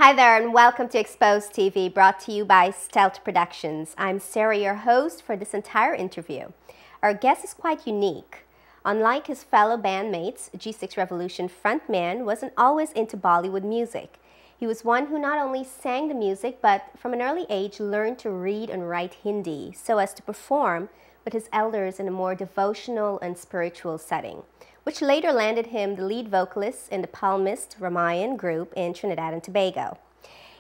Hi there and welcome to Xposed TV, brought to you by Stealth Productions. I'm Sarah, your host for this entire interview. Our guest is quite unique. Unlike his fellow bandmates, G6 Revolution frontman wasn't always into Bollywood music. He was one who not only sang the music, but from an early age learned to read and write Hindi so as to perform with his elders in a more devotional and spiritual setting, which later landed him the lead vocalist in the Palmist Ramayan group in Trinidad and Tobago.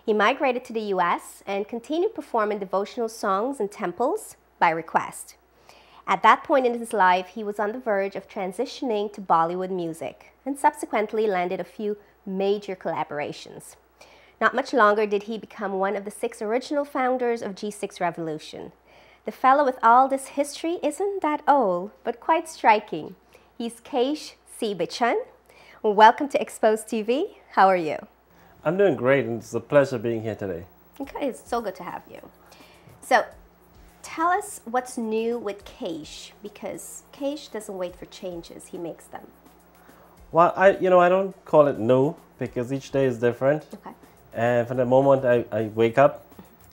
He migrated to the US and continued performing devotional songs in temples by request. At that point in his life, he was on the verge of transitioning to Bollywood music and subsequently landed a few major collaborations. Not much longer did he become one of the 6 original founders of G6 Revolution. The fellow with all this history isn't that old, but quite striking. He's Kesh Seebachan. Welcome to Xposed TV. How are you? I'm doing great, and it's a pleasure being here today. Okay, it's so good to have you. So, tell us what's new with Kesh, because Kesh doesn't wait for changes, he makes them. Well, I don't call it new because each day is different. Okay. And from the moment I wake up,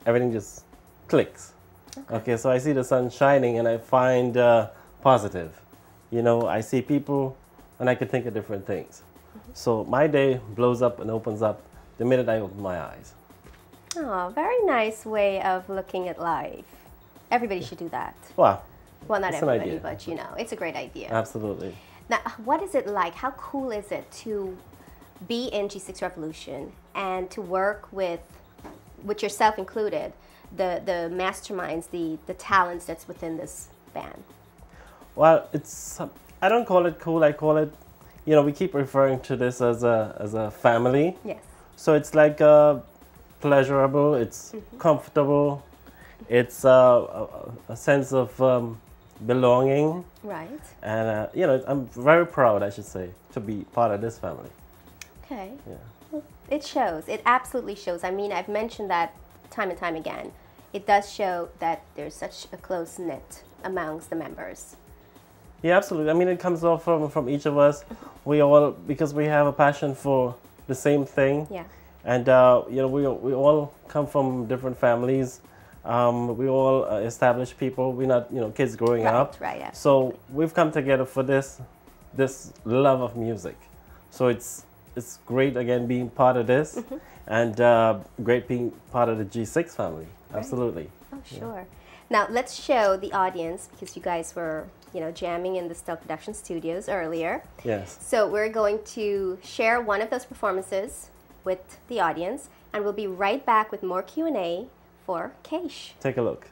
everything just clicks. Okay, so I see the sun shining and I find positive. I see people and I can think of different things. So my day blows up and opens up the minute I open my eyes. Oh, very nice way of looking at life. Everybody should do that. Wow. Well, not everybody, idea. but it's a great idea. Absolutely. Now, what is it like? How cool is it to be in G6 Revolution and to work with yourself included, the masterminds, the talents that's within this band? Well, I don't call it cool. I call it, we keep referring to this as a family. Yes. So it's like pleasurable, it's comfortable, it's a sense of belonging. Right. And, I'm very proud, I should say, to be part of this family. Okay. Yeah. Well, it shows. It absolutely shows. I mean, I've mentioned that time and time again. It does show that there's such a close-knit amongst the members. Yeah, absolutely. I mean, it comes off from each of us. We all, because we have a passion for the same thing. Yeah. And, we all come from different families. We all established people. We're not, kids growing up. Right, absolutely. So we've come together for this love of music. So it's great, again, being part of this. And great being part of the G6 family. Right. Absolutely. Oh, sure. Yeah. Now, let's show the audience, because you guys were, jamming in the Stealth Production studios earlier. Yes. So we're going to share one of those performances with the audience, and we'll be right back with more Q&A for Kesh. Take a look.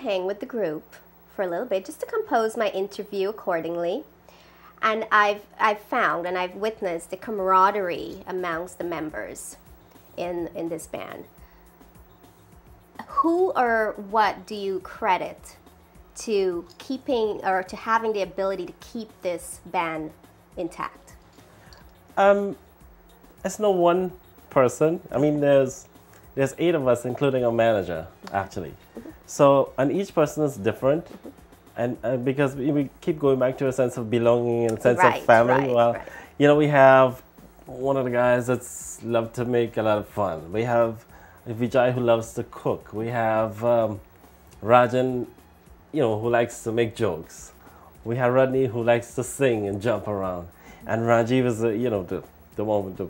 hang with the group for a little bit just to compose my interview accordingly. And I've found and I've witnessed the camaraderie amongst the members in this band. Who or what do you credit to keeping or to having the ability to keep this band intact? It's no one person. I mean, there's 8 of us, including a manager, actually. So, and each person is different. And because we keep going back to a sense of belonging and a sense of family. You know, we have one of the guys that's love to make a lot of fun. We have Vijay, who loves to cook. We have Rajan, you know, who likes to make jokes. We have Rodney, who likes to sing and jump around. And Rajiv is, you know, the one with the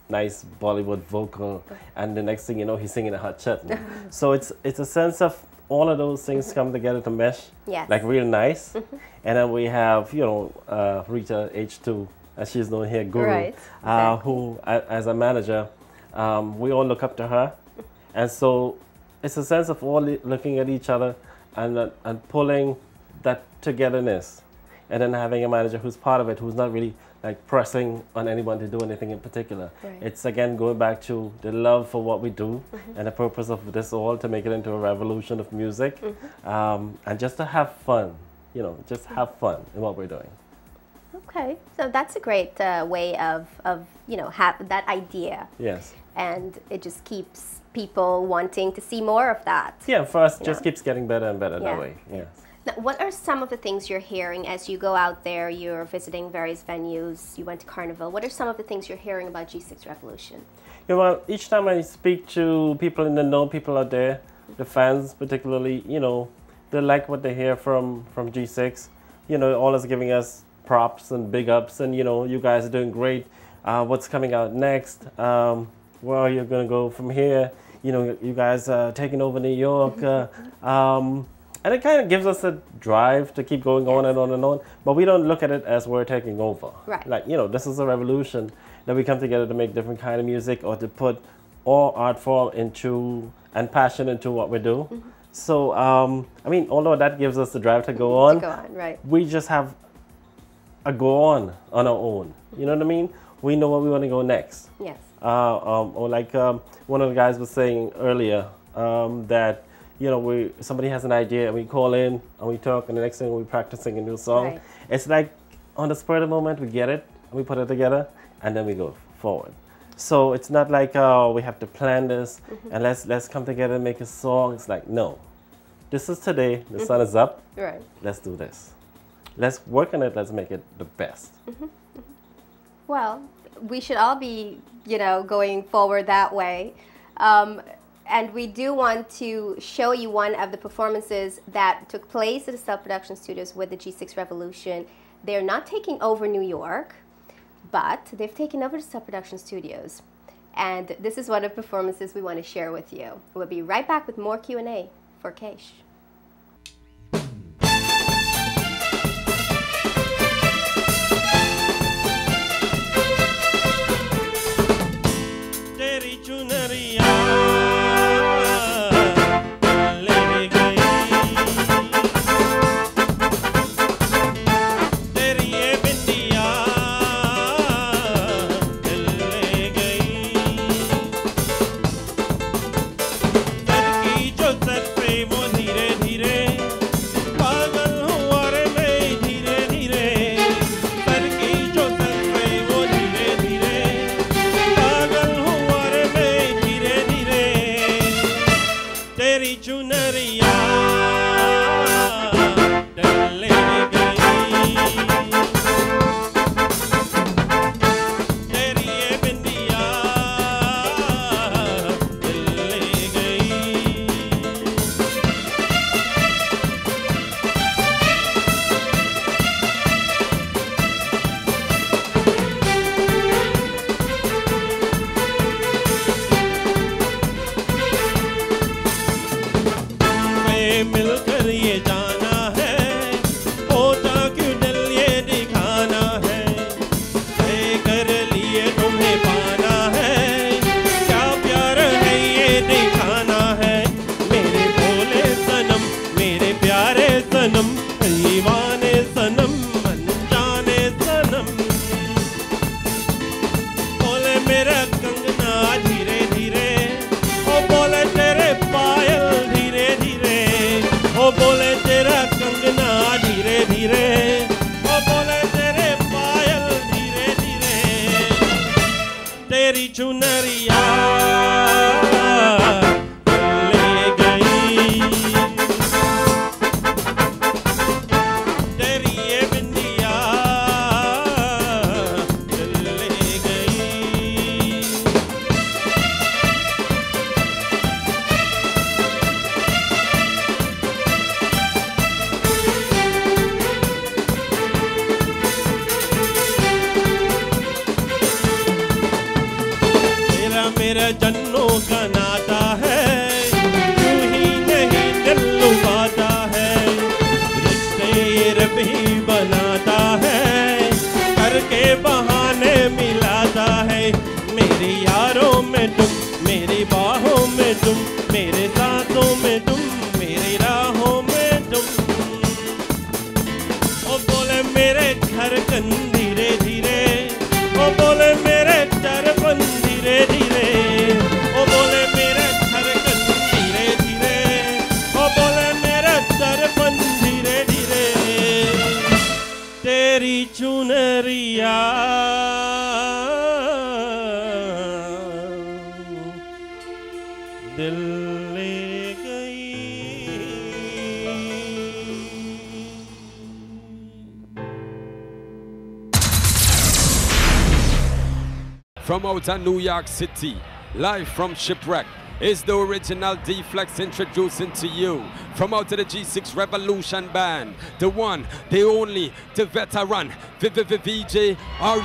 nice Bollywood vocal. And the next thing you know, he's singing a hot chutney. So it's a sense of all of those things come together to mesh, like real nice. And then we have, you know, Rita H2, as she's known here, Guru, who, as a manager, we all look up to her. And so it's a sense of all looking at each other and pulling that togetherness. And then having a manager who's part of it, who's not really like pressing on anyone to do anything in particular. It's again going back to the love for what we do and the purpose of this all to make it into a revolution of music and just to have fun, you know, just have fun in what we're doing. Okay, so that's a great way of you know, have that idea. Yes. And it just keeps people wanting to see more of that. Yeah, for us, it just keeps getting better and better that way. Yes. Now, what are some of the things you're hearing as you go out there, you're visiting various venues, you went to Carnival, what are some of the things you're hearing about G6 Revolution? Yeah, well, each time I speak to people in the know, people out there, the fans particularly, you know, they like what they hear from G6. You know, always giving us props and big ups and, you know, you guys are doing great. What's coming out next? Where are you going to go from here? You know, you guys are taking over New York. And it kind of gives us a drive to keep going on and on and on. But we don't look at it as we're taking over. Like, you know, this is a revolution that we come together to make different kind of music or to put all art form into and passion into what we do. So, I mean, although that gives us the drive to go on, we just have a go on our own. You know what I mean? We know where we want to go next. Yes. Or like one of the guys was saying earlier that, you know, somebody has an idea and we call in and we talk and the next thing we're practicing a new song. It's like on the spur of the moment we get it and we put it together and then we go forward. So it's not like, oh, we have to plan this and let's come together and make a song. It's like, no, this is today, the sun is up, let's do this. Let's work on it, let's make it the best. Well, we should all be, you know, going forward that way. And we do want to show you one of the performances that took place at the Stealth Production Studios with the G6 Revolution. They're not taking over New York, but they've taken over the Stealth Production Studios. And this is one of the performances we want to share with you. We'll be right back with more Q&A for Kesh. Mo dhire मेरा कंगना धीरे धीरे, ओ बोले तेरे पायल धीरे धीरे, ओ बोले तेरा कंगना धीरे धीरे, ओ बोले तेरे पायल धीरे धीरे, तेरी चुनरिया ले गई, तेरी ये बिंदिया ले गई। मेरा जन्नों का नाता है, तू ही नहीं दिल लुभाता है, रिश्ते ये रब ही बनाता है, करके बहाने मिलाता है। मेरी यारों में तुम, मेरी बाहों में तुम, मेरे सांसों में तुम, मेरी राहों में तुम। ओ बोले मेरे धड़कन धीरे धीरे, ओ बोले मेरे दर्पण धीरे धीरे, ओ बोले मेरे धड़कन धीरे धीरे, ओ बोले मेरे दर्पण धीरे धीरे, तेरी चुनरिया दिल ले गई। From out of New York City, live from Shipwreck, is the original D-Flex introducing to you. From out of the G6 Revolution Band, the one, the only, the veteran, VJ Arjun.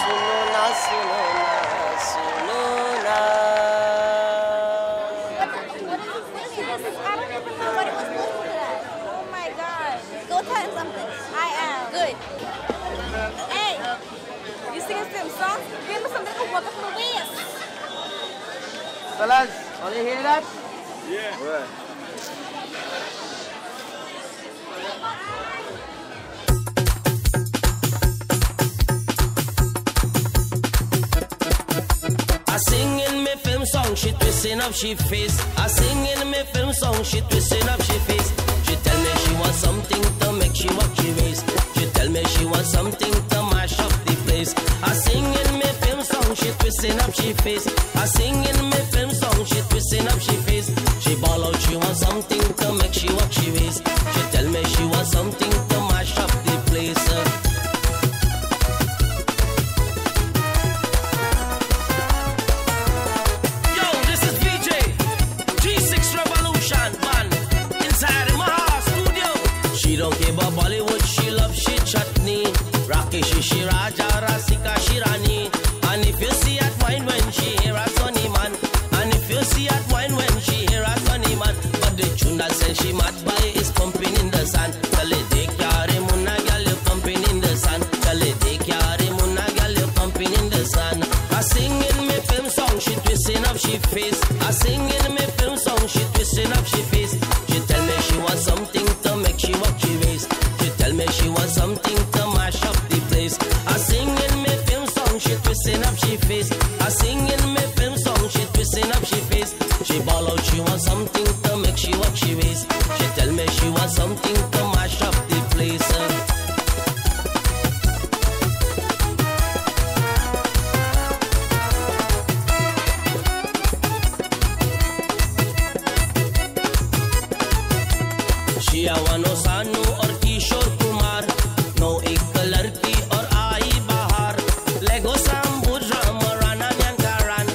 Sunona, sunona, sunona. What is this? I don't even know what it was supposed to do. Oh my God. Go tell him something. I am. Good. Hey, you singing some songs? Give me something to work up my waist. Fellas, want to hear that? Yeah. Right. I sing in me film song, she twisting up she face. I sing in me film song, she twisting up she face. She tell me she wants something to make she walk she waist. She tell me she wants something to mash up the place. I sing in me film song, she twisting up she face. I sing in me film song, she twisting up she face. She ball out, she wants something to make she walk she waist. She tell me she wants something to mash up the place. Yo, this is VJ, G6 Revolution Band, inside in my studio. She don't care about Bollywood, she love she chutney. Rakesh, she Raja, Rasika, she Rani. And if you see at wine when she hear a sunny man, and if you see at wine when she hear a sunny man, but the tune that says she mad by is pumping in the sun. Tell it, take care, Muna girl, you pumping in the sun. Tell it, take care, Muna girl, you pumping in the sun. I sing in me film song, she twisting up she face. I sing in me film song, she twisting up she face. She tell me she wants something to make she walk she waist. She tell me she wants something to mash up the place. I sing in me film song, she twisting up she face. I sing in me film song, she twisting up she face. She ball out, she wants something to make she walk she waist. She tell me she wants something to mash up the place. शियावानो सानू और Kishore Kumar no एक लड़की और आई बाहर लेगो साम्बुद्रा मराना न्यांकारान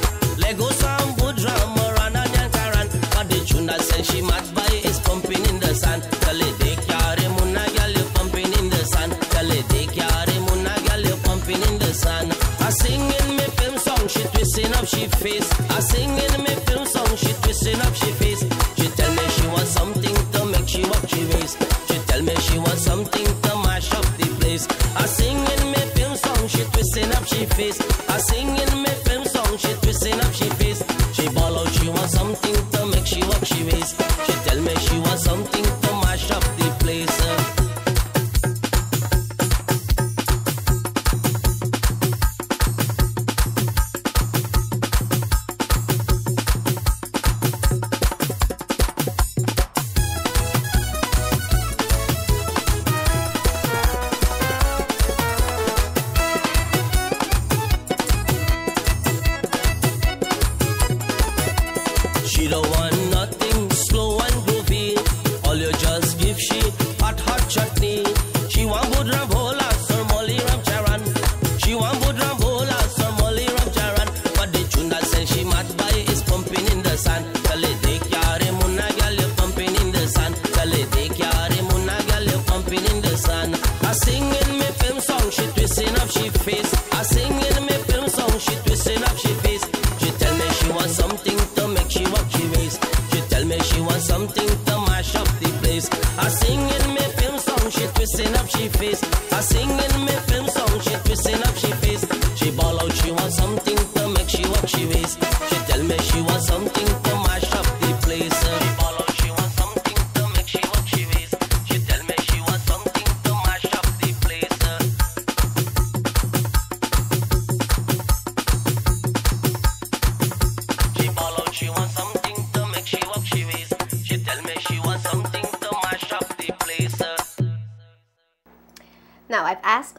लेगो साम्बुद्रा मराना न्यांकारान पदे चुना sen she mad by is pumping in the sun chale dekh yaare munna gal you pumping in the sun chale dekh yaare munna gal you pumping in the sun I sing in me film song she twisting up she face I sing in me film song she twisting up she face she tell me she wants something to make she walk she waist she tell me she wants something to mash up the place I sing in me film song she twisting up she face I sing in me film song she twisting up she face she ball out she wants something to make she walk she waist she tell me she wants something to mash up the place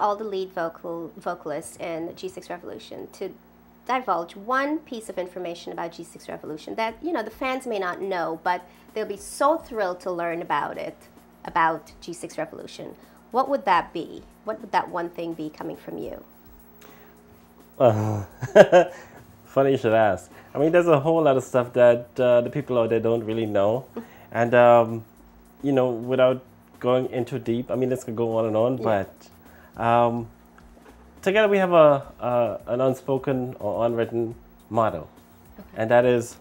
all the lead vocalists in G6 Revolution to divulge one piece of information about G6 Revolution that, you know, the fans may not know, but they'll be so thrilled to learn about it, about G6 Revolution, what would that be? What would that one thing be coming from you? Funny you should ask. I mean, there's a whole lot of stuff that the people out there don't really know. And, you know, without going into deep, I mean, this could go on and on, but together we have an unspoken or unwritten motto. And that is,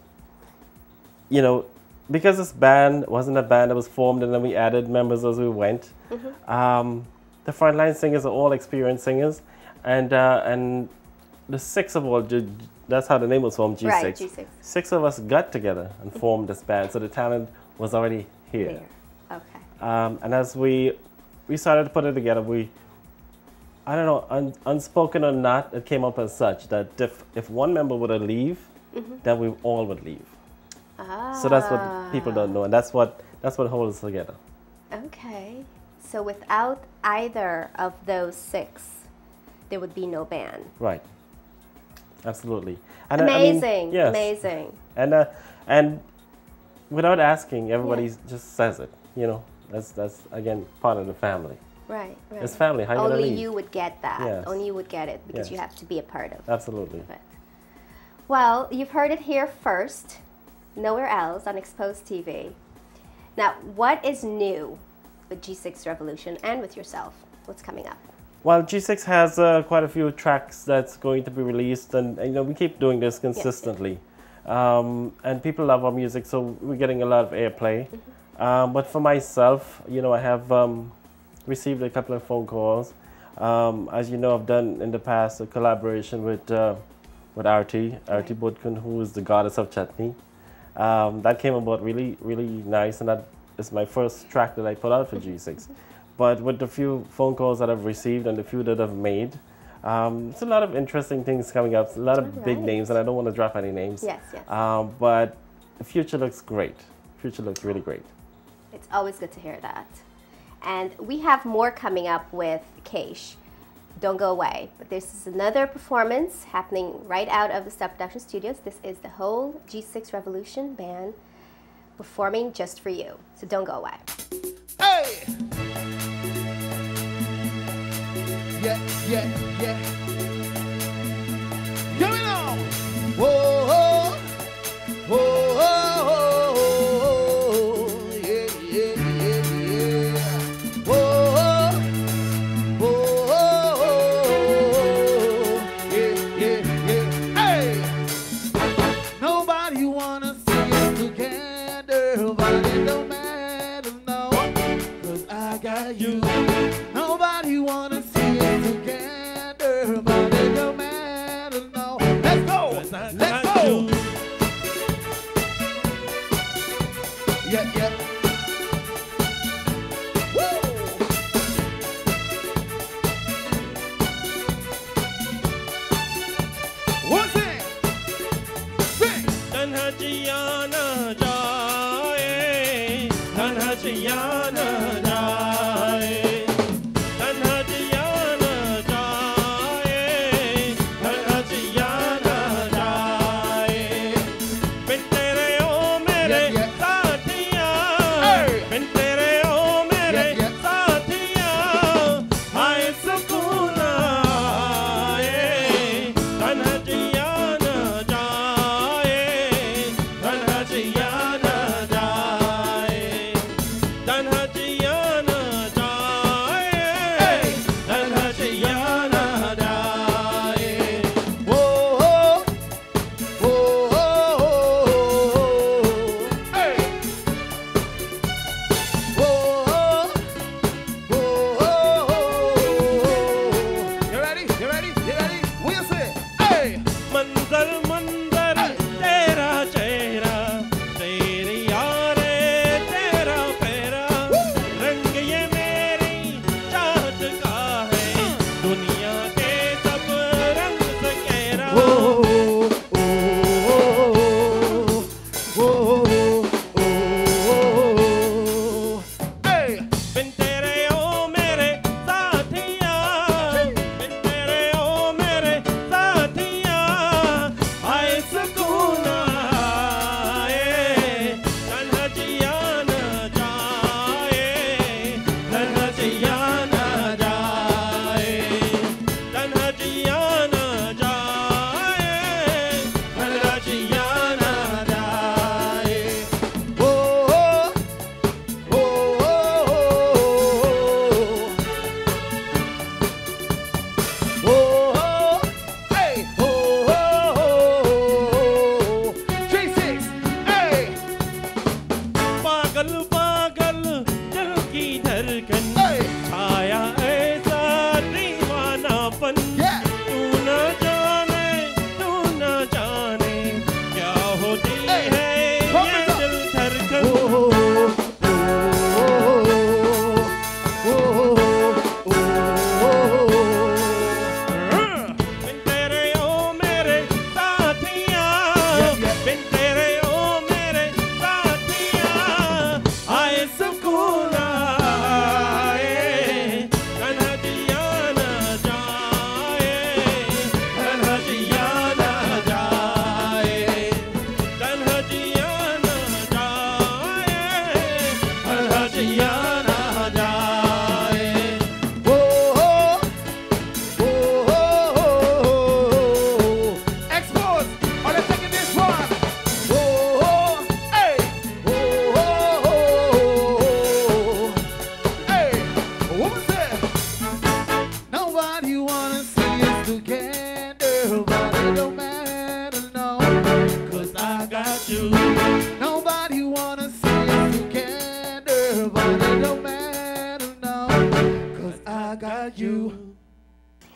you know, because this band wasn't a band that was formed and then we added members as we went, the frontline singers are all experienced singers. And the six of all, that's how the name was formed, G6. Right, G6. 6 of us got together and formed this band, so the talent was already here. Okay. And as we started to put it together, I don't know, unspoken or not, it came up as such that if one member would leave, then we all would leave. So that's what people don't know, and that's what holds us together. Okay. So without either of those 6, there would be no band. Right. Absolutely. And amazing. I mean, yes. Amazing. And without asking, everybody just says it. You know, that's again part of the family. Right. It's family. How you gonna Only leave? you would get that. Yes. Only you would get it because Yes. you have to be a part of Absolutely. it. Well, you've heard it here first, nowhere else on Xposed TV. Now, what is new with G6 Revolution and with yourself? What's coming up? Well, G6 has quite a few tracks that's going to be released, and you know we keep doing this consistently. And people love our music, so we're getting a lot of airplay. But for myself, you know, I have received a couple of phone calls. As you know, I've done in the past a collaboration with Arti Budkun, who is the goddess of chutney. That came about really, really nice, and that is my first track that I put out for G6. But with the few phone calls that I've received and the few that I've made, it's a lot of interesting things coming up, a lot of big names, and I don't want to drop any names. Yes. But the future looks great. The future looks really great. It's always good to hear that. And we have more coming up with Kesh. Don't go away. But this is another performance happening right out of the Stealth Production Studios. This is the whole G6 Revolution band performing just for you. So don't go away. Hey! Yeah. Going on! Whoa, yeah. Whoa, yeah. Hey! Nobody wanna see us together, but it don't matter, no, 'cause I got you. Nobody wanna see us together, but it don't matter, no. Let's go! Let's go! Yeah. Woo! What's it? Sing! Tanhajiana jaye, Tanhajiana jaye, Tanhajiana jaye, Tanhajiana jaye. Bin tere o mere saathiyan, bin tere o mere saathiyan, aaye sukoon aaye. Tanhajiana jaye, Tanhajiana jaye, Tanhajiana अपनापन Yeah. तू न जाने क्या होती Hey, है pump ये it up. दिल धड़कन बिन तेरे ओ मेरे साथिया बिन तेरे ओ मेरे साथिया आए सुकून आए तन्हा जिया न जाए तन्हा जिया न जाए तन्हा जिया न जाए तन्हा जिया न जाए Xposed, are they taking this one? Hey, hey, what was that? Nobody wanna see us together, but it don't matter, no, 'cause I got you. Nobody wanna see us together, but it don't matter, no, 'cause I got you.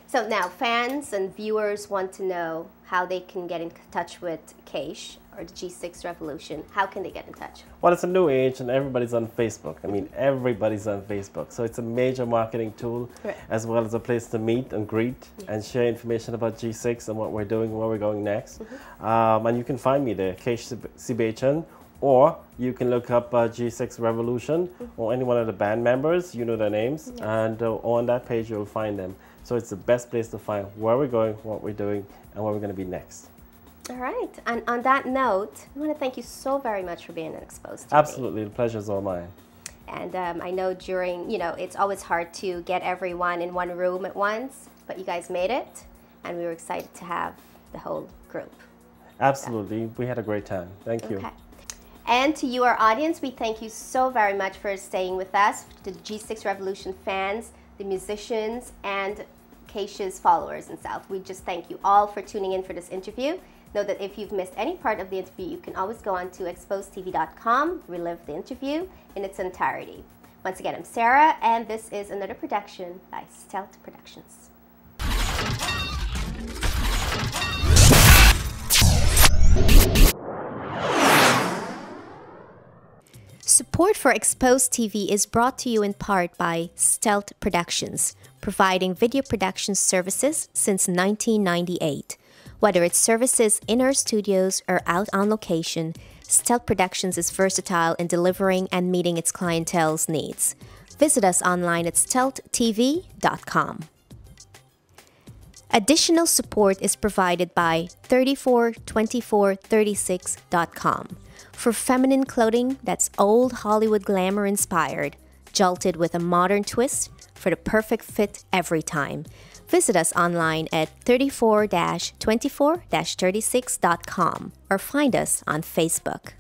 So now fans and viewers want to know how they can get in touch with Kesh or the G6 Revolution. How can they get in touch? Well, it's a new age and everybody's on Facebook. I mean, everybody's on Facebook. So it's a major marketing tool Right. as well as a place to meet and greet and share information about G6 and what we're doing, where we're going next. And you can find me there, Kesh Seebachan, or you can look up G6 Revolution or any one of the band members, you know their names, and on that page you'll find them. So it's the best place to find where we're going, what we're doing, and where we're going to be next. All right. And on that note, I want to thank you so very much for being on Xposed TV. Absolutely, the pleasure's all mine. And I know during, it's always hard to get everyone in one room at once, but you guys made it, and we were excited to have the whole group. Absolutely, we had a great time. Thank you. Okay. And to you, our audience, we thank you so very much for staying with us, to the G6 Revolution fans, the musicians, and Kesh's followers and South. We just thank you all for tuning in for this interview. Know that if you've missed any part of the interview, you can always go on to XposedTV.com, relive the interview in its entirety. Once again, I'm Sarah, and this is another production by Stealth Productions. Support for Xposed TV is brought to you in part by Stealth Productions, providing video production services since 1998. Whether it's services in our studios or out on location, Stealth Productions is versatile in delivering and meeting its clientele's needs. Visit us online at stealthtv.com. Additional support is provided by 342436.com for feminine clothing that's old Hollywood glamour inspired, jolted with a modern twist for the perfect fit every time. Visit us online at 34-24-36.com or find us on Facebook.